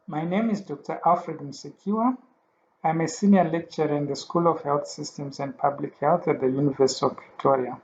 My name is Dr. Alfred Msekiwa. I'm a senior lecturer in the School of Health Systems and Public Health at the University of Pretoria.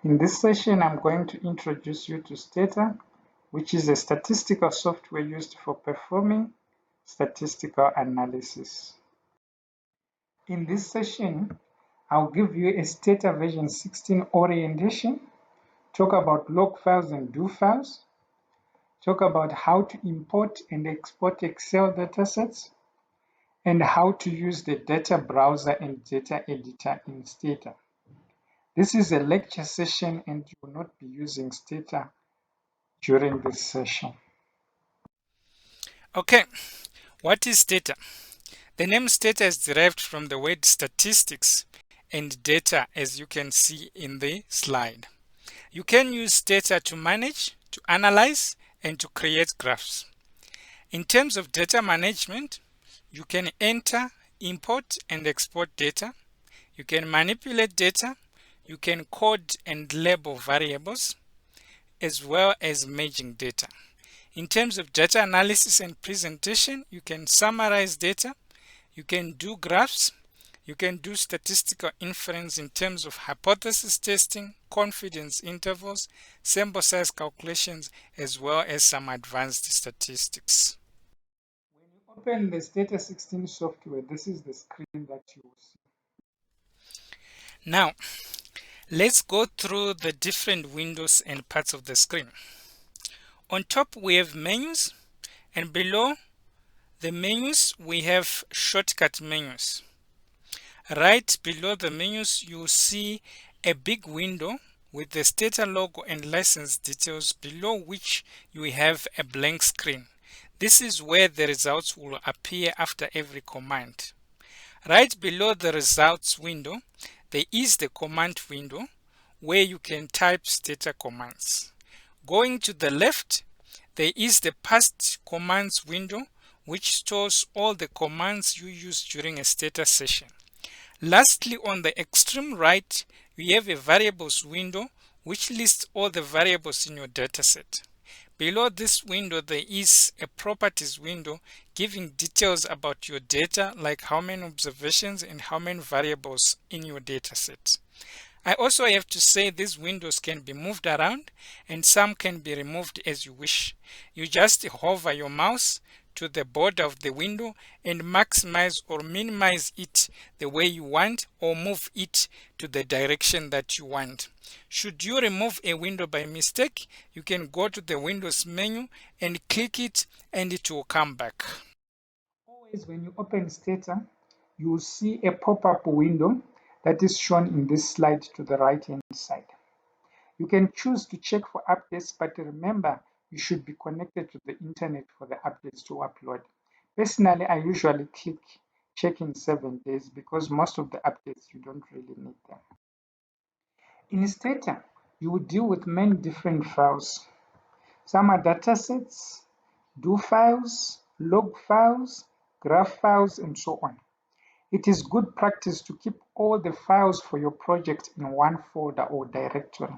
In this session, I'm going to introduce you to STATA, which is a statistical software used for performing statistical analysis. In this session, I'll give you a STATA version 16 orientation, talk about log files and do files, talk about how to import and export Excel datasets, and how to use the data browser and data editor in STATA. This is a lecture session and you will not be using STATA during this session. Okay, what is STATA? The name STATA is derived from the word statistics and data, as you can see in the slide. You can use STATA to manage, to analyze, and to create graphs. In terms of data management, you can enter, import, and export data. You can manipulate data. You can code and label variables, as well as merging data. In terms of data analysis and presentation, you can summarize data, you can do graphs, you can do statistical inference in terms of hypothesis testing, confidence intervals, sample size calculations, as well as some advanced statistics. When you open the STATA 16 software, this is the screen that you will see. Now, let's go through the different windows and parts of the screen. On top, we have menus, and below the menus, we have shortcut menus. Right below the menus, you'll see a big window with the STATA logo and license details, below which you have a blank screen. This is where the results will appear after every command. Right below the results window, there is the command window where you can type STATA commands. Going to the left, there is the past commands window, which stores all the commands you used during a STATA session. Lastly, on the extreme right, we have a variables window which lists all the variables in your dataset. Below this window, there is a properties window giving details about your data, like how many observations and how many variables in your dataset. I also have to say these windows can be moved around and some can be removed as you wish. You just hover your mouse to the border of the window and maximize or minimize it the way you want, or move it to the direction that you want. Should you remove a window by mistake, you can go to the Windows menu and click it and it will come back. Always when you open STATA, you will see a pop-up window that is shown in this slide to the right-hand side. You can choose to check for updates, but remember, you should be connected to the internet for the updates to upload. Personally, I usually click check in 7 days because most of the updates you don't really need them. In STATA, you will deal with many different files. Some are datasets, do files, log files, graph files, and so on. It is good practice to keep all the files for your project in one folder or directory.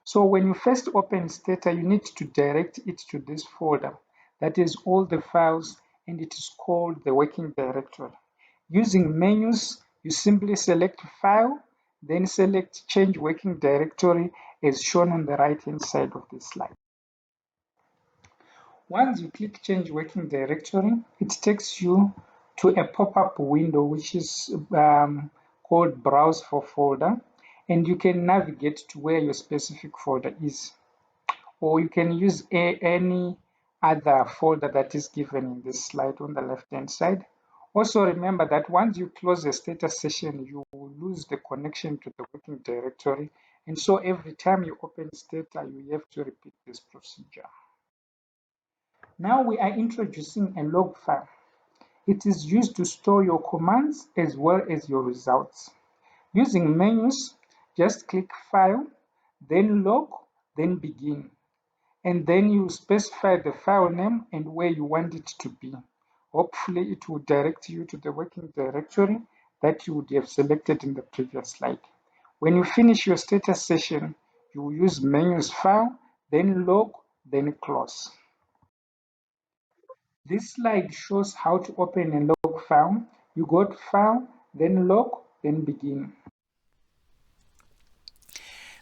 So when you first open STATA, you need to direct it to this folder. That is all the files, and it is called the working directory. Using menus, you simply select File, then select Change Working Directory as shown on the right-hand side of this slide. Once you click Change Working Directory, it takes you to a pop-up window which is called Browse for Folder, and you can navigate to where your specific folder is. Or you can use any other folder that is given in this slide on the left-hand side. Also remember that once you close a STATA session, you will lose the connection to the working directory. And so every time you open STATA, you have to repeat this procedure. Now we are introducing a log file. It is used to store your commands as well as your results. Using menus, just click File, then Log, then Begin. And then you specify the file name and where you want it to be. Hopefully it will direct you to the working directory that you would have selected in the previous slide. When you finish your STATA session, you will use menus File, then Log, then Close. This slide shows how to open a log file. You go to File, then Log, then Begin.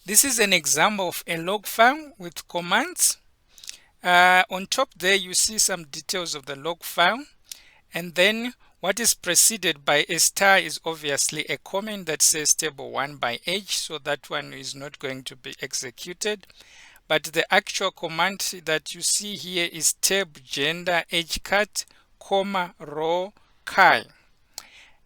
This is an example of a log file with commands. On top there you see some details of the log file, and then what is preceded by a star is obviously a comment that says table 1 by age, so that one is not going to be executed. But the actual command that you see here is tab gender age cut, comma, row chi.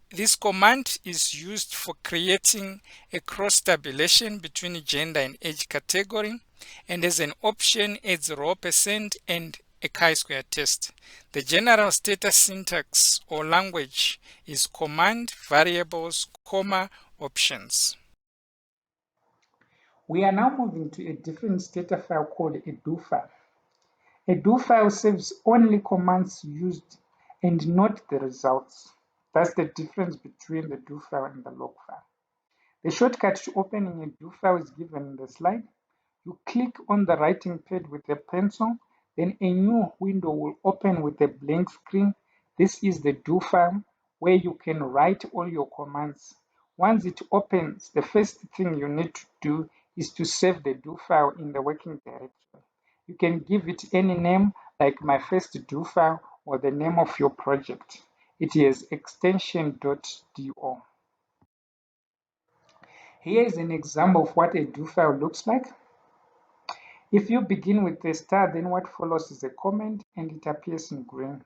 This command is used for creating a cross tabulation between gender and age category, and as an option adds raw percent and a chi-square test. The general STATA syntax or language is command, variables, comma, options. We are now moving to a different STATA file called a do file. A do file saves only commands used and not the results. That's the difference between the do file and the log file. The shortcut to opening a do file is given in the slide. You click on the writing pad with a pencil, then a new window will open with a blank screen. This is the do file where you can write all your commands. Once it opens, the first thing you need to do is to save the do file in the working directory. You can give it any name like my first do file or the name of your project. It is extension.do. Here is an example of what a do file looks like. If you begin with a star, then what follows is a comment and it appears in green.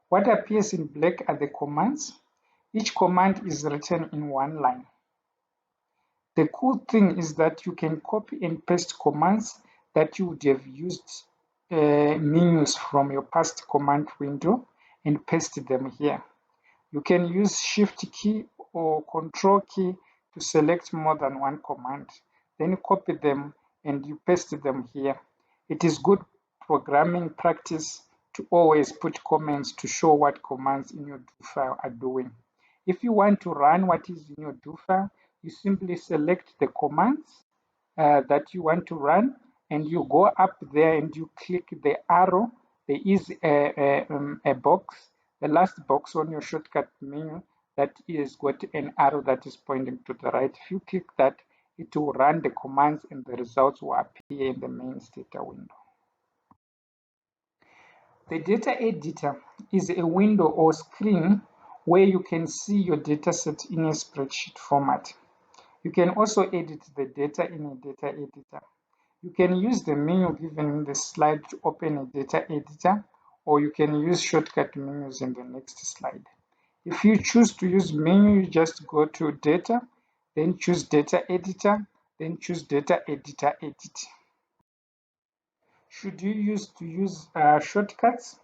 What appears in black are the commands. Each command is written in one line. The cool thing is that you can copy and paste commands that you would have used menus from your past command window and paste them here. You can use Shift key or Control key to select more than one command. Then you copy them and you paste them here. It is good programming practice to always put comments to show what commands in your do file are doing. If you want to run what is in your do file, you simply select the commands that you want to run and you go up there and you click the arrow. There is a box, the last box on your shortcut menu that is got an arrow that is pointing to the right. If you click that, it will run the commands and the results will appear in the main STATA window. The data editor is a window or screen where you can see your dataset in a spreadsheet format. You can also edit the data in a data editor. You can use the menu given in the slide to open a data editor, or you can use shortcut menus in the next slide. If you choose to use menu, you just go to data, then choose data editor, then choose data editor edit. Should you use shortcuts?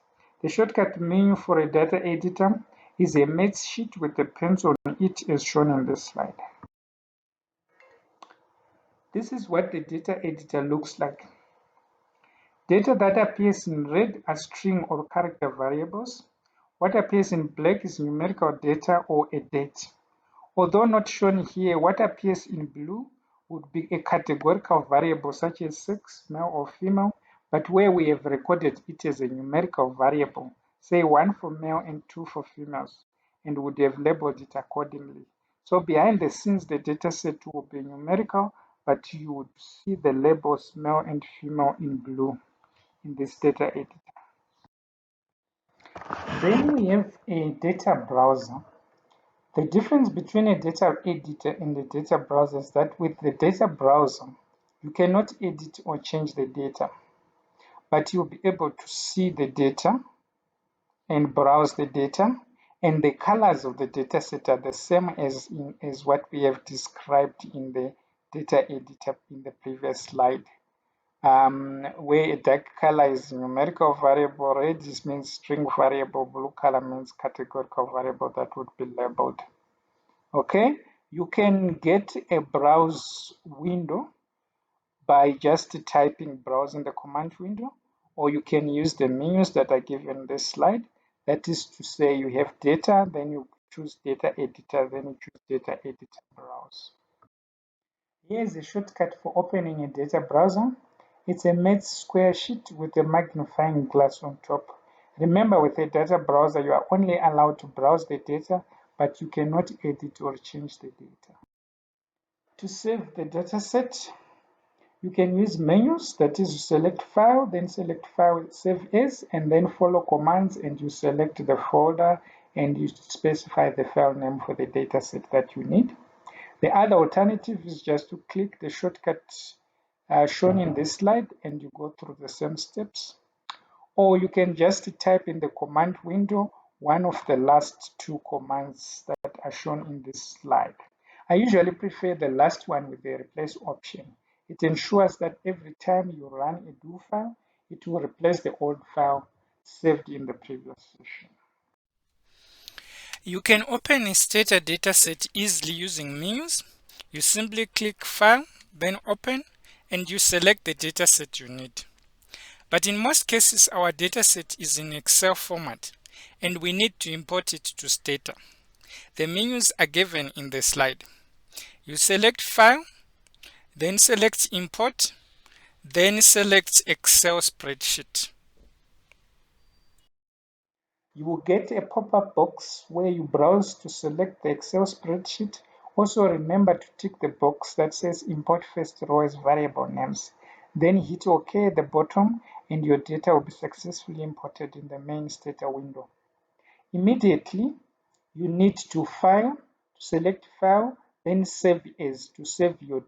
The shortcut menu for a data editor is a math sheet with a pencil on it as shown in this slide. This is what the data editor looks like. Data that appears in red are string or character variables. What appears in black is numerical data or a date. Although not shown here, what appears in blue would be a categorical variable such as sex, male or female, but where we have recorded it as a numerical variable, say 1 for male and 2 for females, and would have labeled it accordingly. So behind the scenes, the dataset will be numerical, but you would see the labels male and female in blue in this data editor. Then we have a data browser. The difference between a data editor and a data browser is that with the data browser, you cannot edit or change the data, but you'll be able to see the data and browse the data, and the colors of the data set are the same as what we have described in the data editor in the previous slide. Where a dark color is numerical variable, red means string variable, blue color means categorical variable that would be labeled. Okay, you can get a browse window by just typing browse in the command window, or you can use the menus that are given in this slide. That is to say, you have data, then you choose data editor, then you choose data editor browse. Here is a shortcut for opening a data browser. It's a math square sheet with a magnifying glass on top. Remember, with a data browser, you are only allowed to browse the data, but you cannot edit or change the data. To save the dataset, you can use menus, that is, you select file, then select file, save as, and then follow commands, and you select the folder and you specify the file name for the dataset that you need. The other alternative is just to click the shortcut shown in this slide and you go through the same steps. Or you can just type in the command window one of the last two commands that are shown in this slide. I usually prefer the last one with the replace option. It ensures that every time you run a do file, it will replace the old file saved in the previous session. You can open a STATA dataset easily using menus. You simply click File, then Open, and you select the dataset you need. But in most cases, our dataset is in Excel format, and we need to import it to STATA. The menus are given in the slide. You select File, then select Import, then select Excel Spreadsheet. You will get a pop-up box where you browse to select the Excel spreadsheet. Also remember to tick the box that says import first row as variable names. Then hit OK at the bottom and your data will be successfully imported in the main STATA window. Immediately, you need to File, select File, then Save As to save your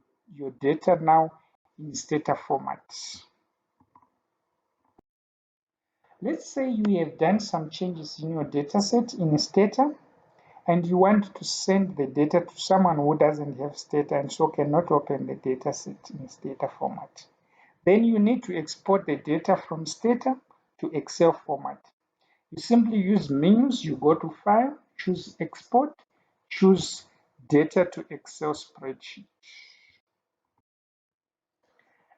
data now in STATA format. Let's say you have done some changes in your dataset in STATA and you want to send the data to someone who doesn't have STATA and so cannot open the dataset in STATA format. Then you need to export the data from STATA to Excel format. You simply use menus, you go to File, choose Export, choose Data to Excel Spreadsheet.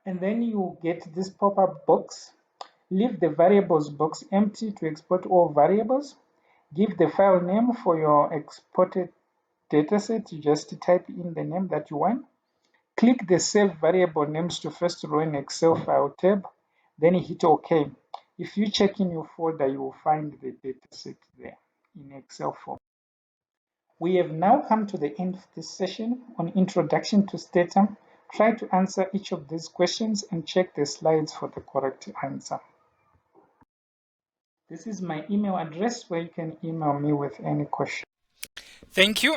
And then you get this pop-up box. Leave the variables box empty to export all variables. Give the file name for your exported dataset. You just type in the name that you want. Click the Save Variable Names to First Row in Excel file tab, then hit OK. If you check in your folder, you will find the dataset there in Excel form. We have now come to the end of this session on Introduction to STATA. Try to answer each of these questions and check the slides for the correct answer. This is my email address where you can email me with any question. Thank you.